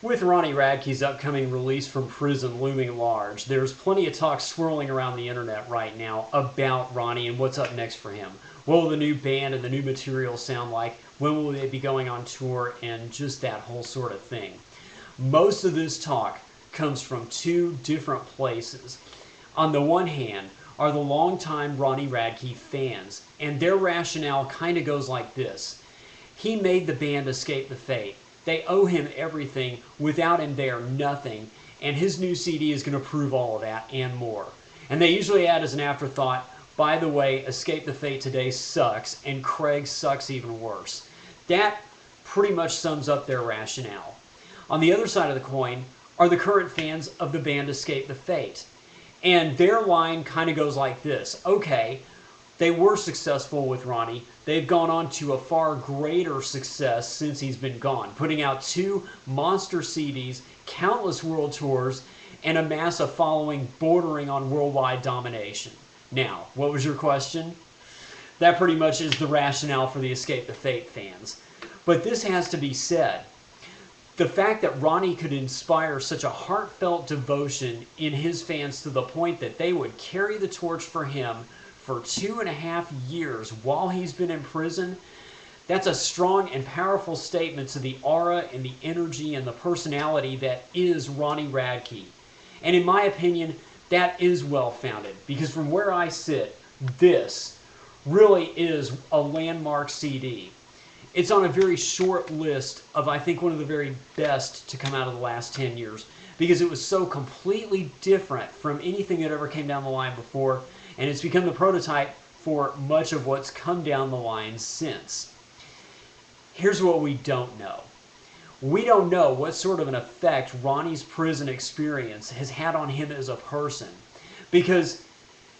With Ronnie Radke's upcoming release from prison looming large, there's plenty of talk swirling around the internet right now about Ronnie and what's up next for him. What will the new band and the new material sound like? When will they be going on tour? And just that whole sort of thing. Most of this talk comes from two different places. On the one hand are the longtime Ronnie Radke fans, and their rationale kind of goes like this. He made the band escape the fate. They owe him everything. Without him, they are nothing. And his new CD is going to prove all of that and more. And they usually add as an afterthought, by the way, Escape the Fate today sucks, and Craig sucks even worse. That pretty much sums up their rationale. On the other side of the coin are the current fans of the band Escape the Fate. And their line kind of goes like this. Okay, they were successful with Ronnie. They've gone on to a far greater success since he's been gone, putting out 2 monster CDs, countless world tours, and amass a following bordering on worldwide domination. Now, what was your question? That pretty much is the rationale for the Escape the Fate fans. But this has to be said. The fact that Ronnie could inspire such a heartfelt devotion in his fans to the point that they would carry the torch for him for 2.5 years while he's been in prison, that's a strong and powerful statement to the aura and the energy and the personality that is Ronnie Radke. And in my opinion, that is well-founded, because from where I sit, this really is a landmark CD. It's on a very short list of, I think, one of the very best to come out of the last 10 years, because it was so completely different from anything that ever came down the line before, and it's become the prototype for much of what's come down the line since. Here's what we don't know. We don't know what sort of an effect Ronnie's prison experience has had on him as a person, because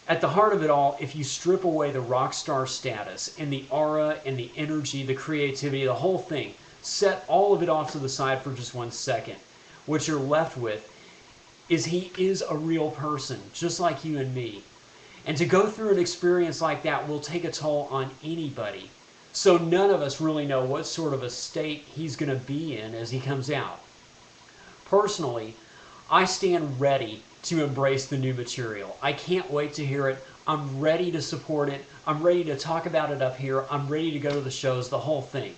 at the heart of it all, if you strip away the rock star status and the aura and the energy, the creativity, the whole thing, set all of it off to the side for just 1 second, what you're left with is he is a real person, just like you and me. And to go through an experience like that will take a toll on anybody. So none of us really know what sort of a state he's going to be in as he comes out. Personally, I stand ready to embrace the new material. I can't wait to hear it. I'm ready to support it. I'm ready to talk about it up here. I'm ready to go to the shows, the whole thing.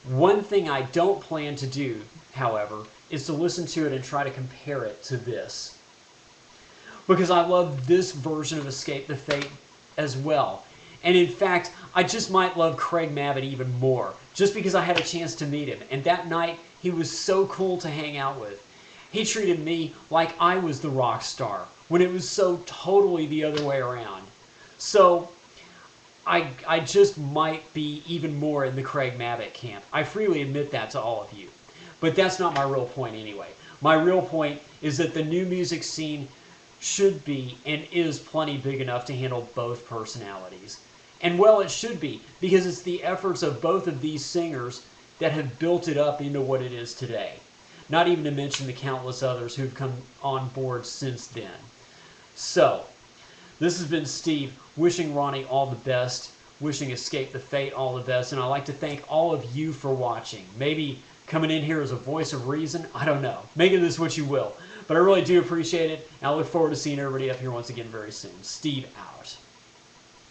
One thing I don't plan to do, however, is to listen to it and try to compare it to this, because I love this version of Escape the Fate as well. And in fact, I just might love Craig Mabbitt even more, just because I had a chance to meet him. And that night, he was so cool to hang out with. He treated me like I was the rock star, when it was so totally the other way around. So, I just might be even more in the Craig Mabbitt camp. I freely admit that to all of you. But that's not my real point anyway. My real point is that the new music scene should be and is plenty big enough to handle both personalities. And well, it should be, because it's the efforts of both of these singers that have built it up into what it is today. Not even to mention the countless others who've come on board since then. So, this has been Steve, wishing Ronnie all the best, wishing Escape the Fate all the best, and I'd like to thank all of you for watching. Maybe coming in here as a voice of reason, I don't know. Make of this what you will. But I really do appreciate it, and I look forward to seeing everybody up here once again very soon. Steve out.